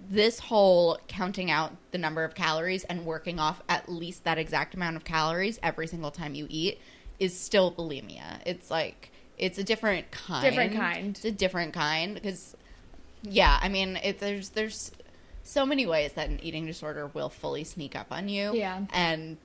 This whole counting out the number of calories and working off at least that exact amount of calories every single time you eat is still bulimia. It's like, it's a different kind. It's a different kind because, yeah, I mean, there's so many ways that an eating disorder will fully sneak up on you. Yeah. And,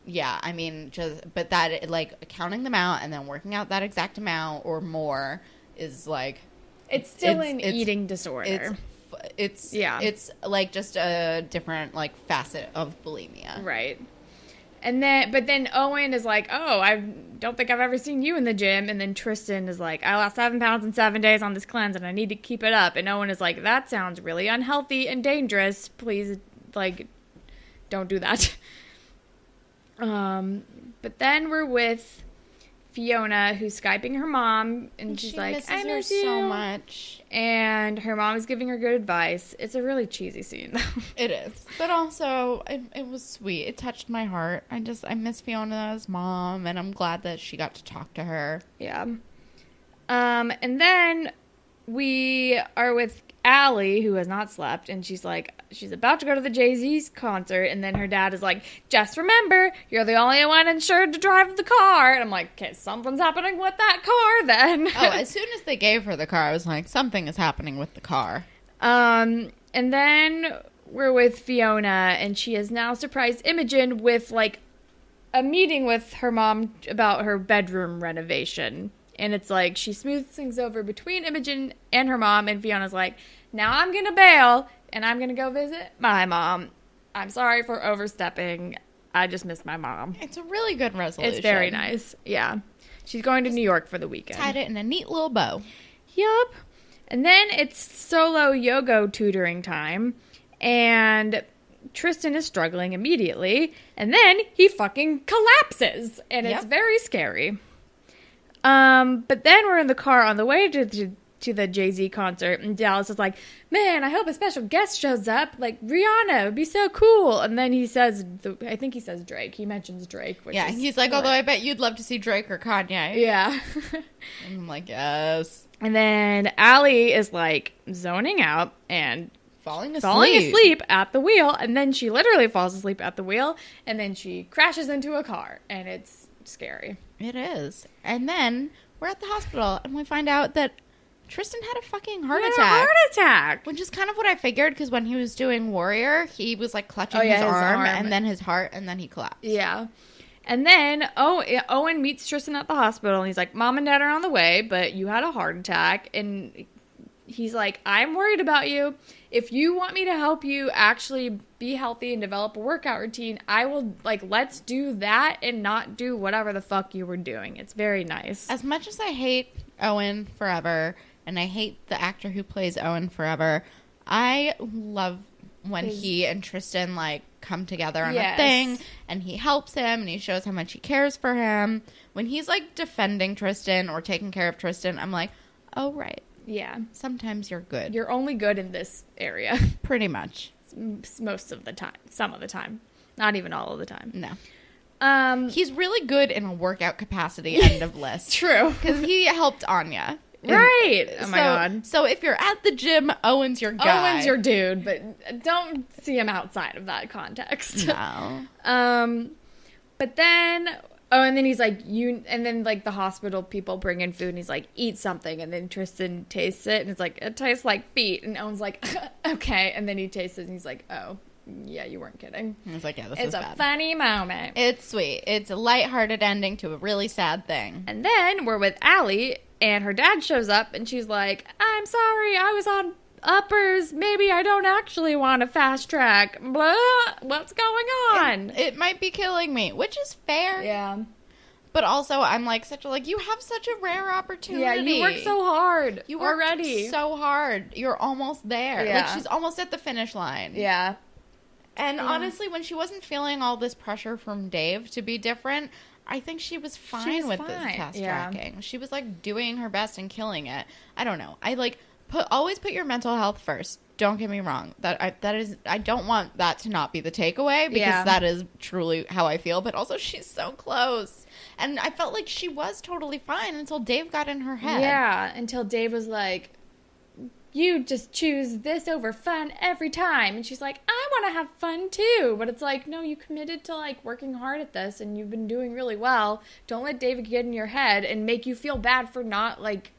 yeah, I mean, but that, like, counting them out and then working out that exact amount or more is, like... It's still an eating disorder. It's like just a different like facet of bulimia. Right. But then Owen is like, oh, I don't think I've ever seen you in the gym. And then Tristan is like, I lost 7 pounds in 7 days on this cleanse and I need to keep it up. And Owen is like, that sounds really unhealthy and dangerous. Please, like, don't do that. But then we're with Fiona, who's Skyping her mom, and she's like, I miss you so much. And her mom is giving her good advice. It's a really cheesy scene, though. It is. But also, it was sweet. It touched my heart. I miss Fiona's mom, and I'm glad that she got to talk to her. Yeah. And then we are with Alli, who has not slept, and she's like, she's about to go to the Jay-Z's concert, and then her dad is like, just remember, you're the only one insured to drive the car. And I'm like, okay, something's happening with that car then. Oh, as soon as they gave her the car, I was like, something is happening with the car. And then we're with Fiona, and she has now surprised Imogen with, like, a meeting with her mom about her bedroom renovation. And it's like, she smooths things over between Imogen and her mom, and Fiona's like, now I'm going to bail, and I'm going to go visit my mom. I'm sorry for overstepping. I just miss my mom. It's a really good resolution. It's very nice. Yeah. She's going to New York for the weekend. Tied it in a neat little bow. Yup. And then it's solo yoga tutoring time, and Tristan is struggling immediately, and then he fucking collapses, and it's very scary. But then we're in the car on the way to the Jay-Z concert, and Dallas is like, man, I hope a special guest shows up, like Rihanna, it would be so cool. And then he says, I think he says Drake. He mentions Drake. Which is he's like, although I bet you'd love to see Drake or Kanye. Yeah. And I'm like, yes. And then Alli is like zoning out and falling asleep at the wheel, and then she literally falls asleep at the wheel, and then she crashes into a car, and it's scary. It is. And then we're at the hospital, and we find out that Tristan had a fucking heart attack. Which is kind of what I figured, because when he was doing Warrior, he was like clutching his arm, and then his heart, and then he collapsed. Yeah. And then Owen meets Tristan at the hospital, and he's like, Mom and Dad are on the way, but you had a heart attack. And he's like, I'm worried about you. If you want me to help you actually be healthy and develop a workout routine, I will, like, let's do that and not do whatever the fuck you were doing. It's very nice. As much as I hate Owen forever, and I hate the actor who plays Owen forever, I love when he and Tristan, like, come together on a thing, and he helps him, and he shows how much he cares for him. When he's, like, defending Tristan or taking care of Tristan, I'm like, oh, right. Yeah. Sometimes you're good. You're only good in this area. Pretty much. Most of the time. Some of the time. Not even all of the time. No. He's really good in a workout capacity, end of list. True. Because he helped Anya. Right. Oh my God. So if you're at the gym, Owen's your guy. Owen's your dude, but don't see him outside of that context. No. But then... Oh, and then he's like, and then, like, the hospital people bring in food, and he's like, eat something, and then Tristan tastes it, and it's like, it tastes like feet, and Owen's like, okay, and then he tastes it, and he's like, oh, yeah, you weren't kidding. I was like, yeah, this is bad. It's a funny moment. It's sweet. It's a lighthearted ending to a really sad thing. And then we're with Alli, and her dad shows up, and she's like, I'm sorry, I was on uppers, maybe I don't actually want a fast track. Blah, what's going on? It might be killing me, which is fair. Yeah. But also, I'm like, you have such a rare opportunity. Yeah, you work so hard. You worked already so hard. You're almost there. Yeah. Like, she's almost at the finish line. Yeah. And honestly, when she wasn't feeling all this pressure from Dave to be different, I think she was fine with this fast tracking. She was, like, doing her best and killing it. I don't know. I, like... always put your mental health first. Don't get me wrong. I don't want that to not be the takeaway, because that is truly how I feel. But also, she's so close. And I felt like she was totally fine until Dave got in her head. Yeah, until Dave was like, you just choose this over fun every time. And she's like, I want to have fun too. But it's like, no, you committed to like working hard at this and you've been doing really well. Don't let David get in your head and make you feel bad for not like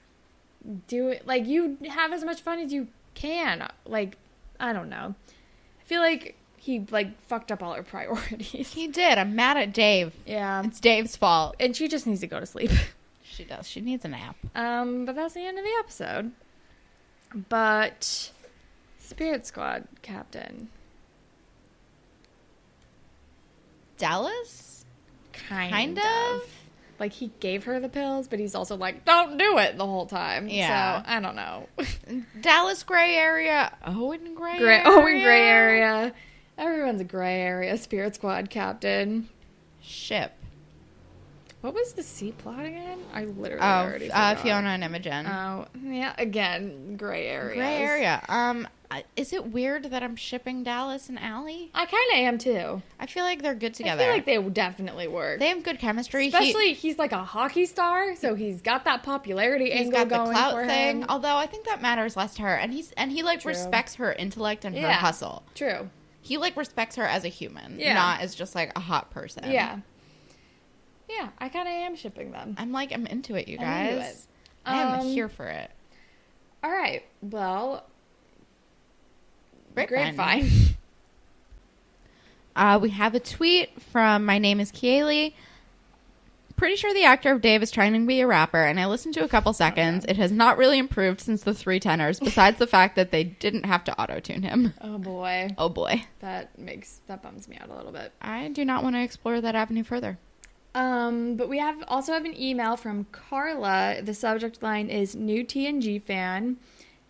do it. Like, you have as much fun as you can. Like, I don't know. I feel like he like fucked up all her priorities. He did. I'm mad at Dave. Yeah. It's Dave's fault. And she just needs to go to sleep. She does. She needs a nap. But that's the end of the episode. But Spirit Squad captain Dallas? Kind of. Like, he gave her the pills, but he's also like, don't do it the whole time. Yeah. So, I don't know. Dallas gray area. Owen gray area. Owen gray area. Everyone's a gray area. Spirit Squad captain. Ship. What was the C plot again? I literally already forgot. Fiona and Imogen. Oh, yeah. Again, gray area. Gray area. Is it weird that I'm shipping Dallas and Alli? I kind of am too. I feel like they're good together. I feel like they definitely work. They have good chemistry. Especially, he's like a hockey star, so he's got that popularity angle going for him. He's got the clout thing. Although I think that matters less to her, and he like respects her intellect and her hustle. True. He like respects her as a human, not as just like a hot person. Yeah. Yeah, I kind of am shipping them. I'm into it, you guys. Into it. I am here for it. All right. Well, Grapevine. We have a tweet from My Name is Kieli. Pretty sure the actor of Dave is trying to be a rapper, and I listened to a couple seconds. It has not really improved since the 3 tenors, besides the fact that they didn't have to auto-tune him. Oh, boy. Oh, boy. That bums me out a little bit. I do not want to explore that avenue further. But we also have an email from Carla. The subject line is new TNG fan.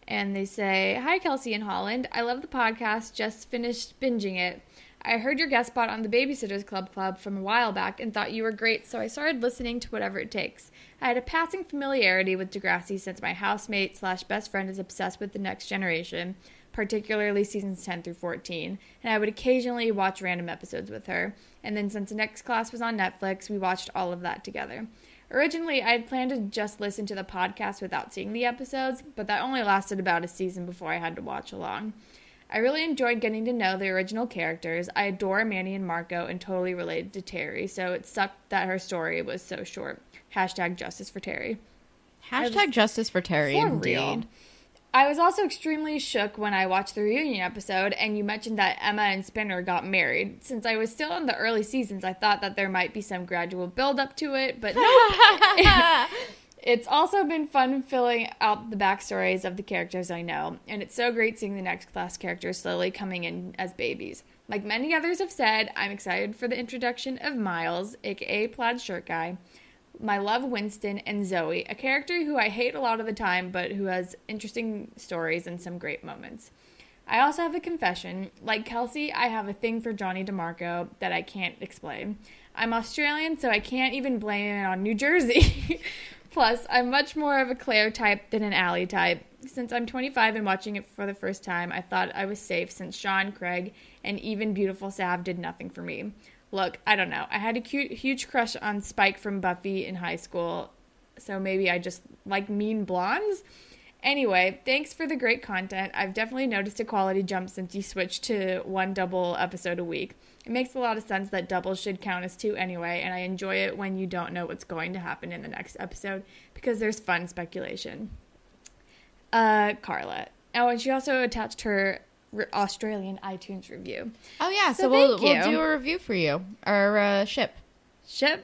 And they say, hi, Kelsey and Holland. I love the podcast. Just finished binging it. I heard your guest spot on the Babysitters Club from a while back and thought you were great, so I started listening to whatever it takes. I had a passing familiarity with Degrassi since my housemate/best friend is obsessed with The Next Generation, particularly seasons 10 through 14, and I would occasionally watch random episodes with her. And then since the next class was on Netflix, we watched all of that together. Originally, I had planned to just listen to the podcast without seeing the episodes, but that only lasted about a season before I had to watch along. I really enjoyed getting to know the original characters. I adore Manny and Marco and totally related to Terry, so it sucked that her story was so short. # justice for Terry. # justice for Terry, indeed. Real. I was also extremely shook when I watched the reunion episode and you mentioned that Emma and Spinner got married. Since I was still in the early seasons, I thought that there might be some gradual build-up to it, but nope. It's also been fun filling out the backstories of the characters I know, and it's so great seeing the next class characters slowly coming in as babies. Like many others have said, I'm excited for the introduction of Miles, aka Plaid Shirt Guy. My love, Winston, and Zoe, a character who I hate a lot of the time, but who has interesting stories and some great moments. I also have a confession. Like Kelsey, I have a thing for Johnny DeMarco that I can't explain. I'm Australian, so I can't even blame it on New Jersey. Plus, I'm much more of a Claire type than an Alli type. Since I'm 25 and watching it for the first time, I thought I was safe since Sean, Craig, and even beautiful Sav did nothing for me. Look, I don't know. I had a huge crush on Spike from Buffy in high school, so maybe I just like mean blondes? Anyway, thanks for the great content. I've definitely noticed a quality jump since you switched to 1 double episode a week. It makes a lot of sense that doubles should count as 2 anyway, and I enjoy it when you don't know what's going to happen in the next episode because there's fun speculation. Carla. Oh, and she also attached her Australian iTunes review. Oh, yeah, so we'll do a review for you. Or Ship. Ship?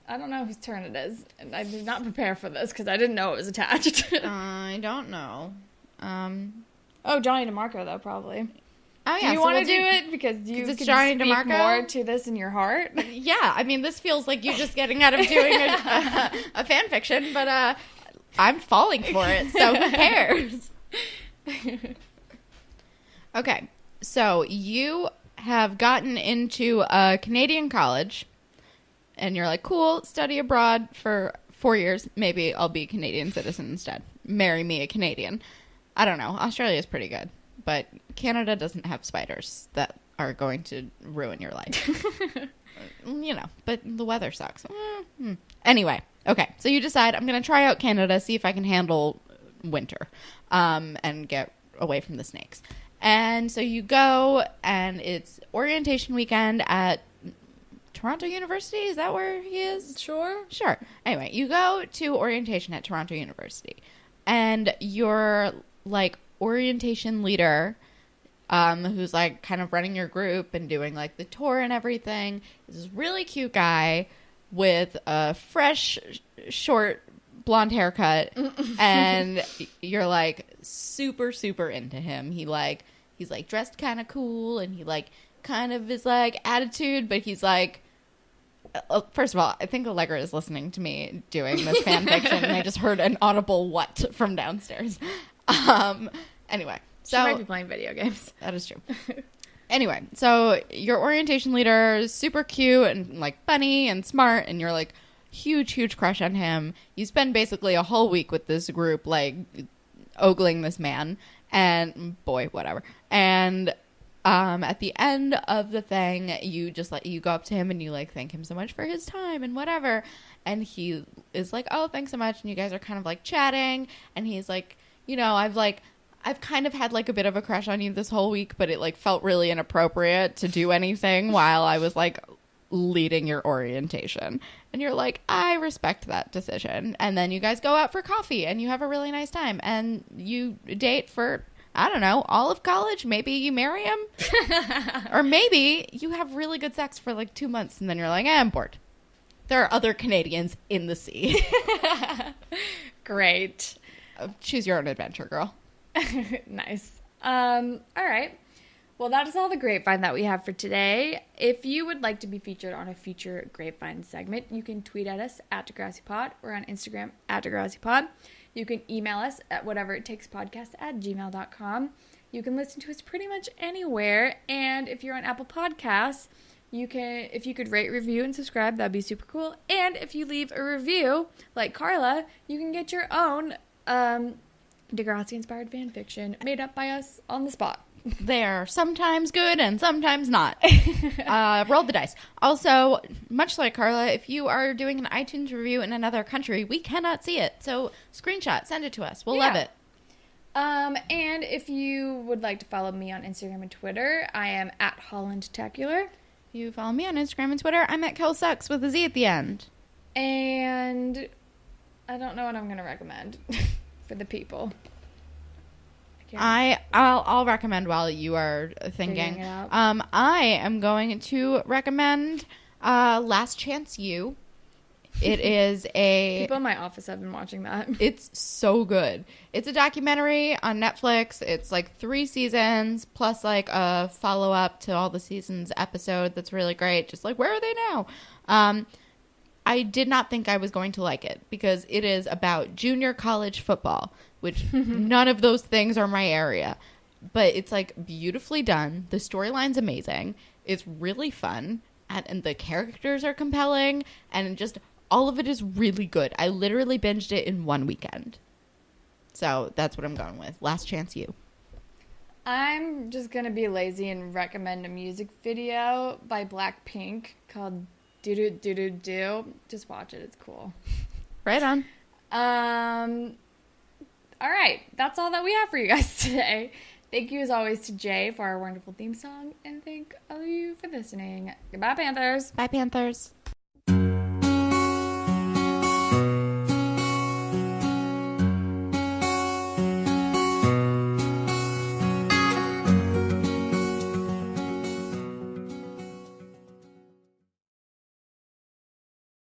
I don't know whose turn it is, and I did not prepare for this because I didn't know it was attached. I don't know. Oh, Johnny DeMarco, though, probably. Oh, yeah. Do you want to do it? Because you can Johnny speak DeMarco? more to this in your heart. Yeah, I mean, this feels like you just getting out of doing a fan fiction, but I'm falling for it, so who cares? Okay, so you have gotten into a Canadian college, and you're like, cool, study abroad for 4 years. Maybe I'll be a Canadian citizen instead. Marry me a Canadian. I don't know. Australia's pretty good. But Canada doesn't have spiders that are going to ruin your life. You know, but the weather sucks. Anyway, okay. So you decide, I'm going to try out Canada, see if I can handle winter, and get away from the snakes. And so you go, and it's orientation weekend at Toronto University. Is that where he is? Sure. Anyway, you go to orientation at Toronto University, and your like orientation leader, who's like kind of running your group and doing like the tour and everything, is this really cute guy with a fresh, short blonde haircut, and you're like super, super into him. He's like dressed kind of cool, and he like kind of is like attitude, but he's like, first of all, I think Allegra is listening to me doing this fan fiction, and I just heard an audible what from downstairs. Anyway, so she might be playing video games. That is true. Anyway, so your orientation leader is super cute and like funny and smart, and you're like huge crush on him. You spend basically a whole week with this group, like ogling this man and boy, whatever. And at the end of the thing, you just like, you go up to him and you like thank him so much for his time and whatever. And he is like, oh, thanks so much. And you guys are kind of like chatting, and he's like, you know, I've kind of had like a bit of a crush on you this whole week, but it like felt really inappropriate to do anything while I was like leading your orientation. And you're like, I respect that decision. And then you guys go out for coffee and you have a really nice time, and you date for, I don't know, all of college. Maybe you marry him. Or maybe you have really good sex for like 2 months, and then you're like, I'm bored. There are other Canadians in the sea. Great. Choose your own adventure, girl. Nice. All right. Well, that is all the Grapevine that we have for today. If you would like to be featured on a future Grapevine segment, you can tweet at us at DeGrassiPod. We're on Instagram at DeGrassiPod. You can email us at whateverittakespodcast@gmail.com. You can listen to us pretty much anywhere. And if you're on Apple Podcasts, if you could rate, review, and subscribe, that'd be super cool. And if you leave a review, like Carla, you can get your own Degrassi-inspired fan fiction made up by us on the spot. They're sometimes good and sometimes not. Roll the dice. Also, much like Carla, if you are doing an iTunes review in another country, we cannot see it. So screenshot, send it to us. We'll love it. And if you would like to follow me on Instagram and Twitter, I am at HollandTacular. If you follow me on Instagram and Twitter, I'm at KelSucks with a Z at the end. And I don't know what I'm going to recommend for the people. I'll recommend while you are thinking. I am going to recommend Last Chance U. It is people in my office have been watching that. It's so good. It's a documentary on Netflix. It's like 3 seasons plus like a follow-up to all the seasons episode that's really great. Just like, where are they now? I did not think I was going to like it because it is about junior college football, which none of those things are my area. But it's like beautifully done. The storyline's amazing. It's really fun. And the characters are compelling. And just all of it is really good. I literally binged it in 1 weekend. So that's what I'm going with. Last Chance U. I'm just going to be lazy and recommend a music video by Blackpink called Do Do Do Do Do. Just watch it. It's cool. Right on. All right. That's all that we have for you guys today. Thank you as always to Jay for our wonderful theme song. And thank all of you for listening. Goodbye, Panthers. Bye, Panthers.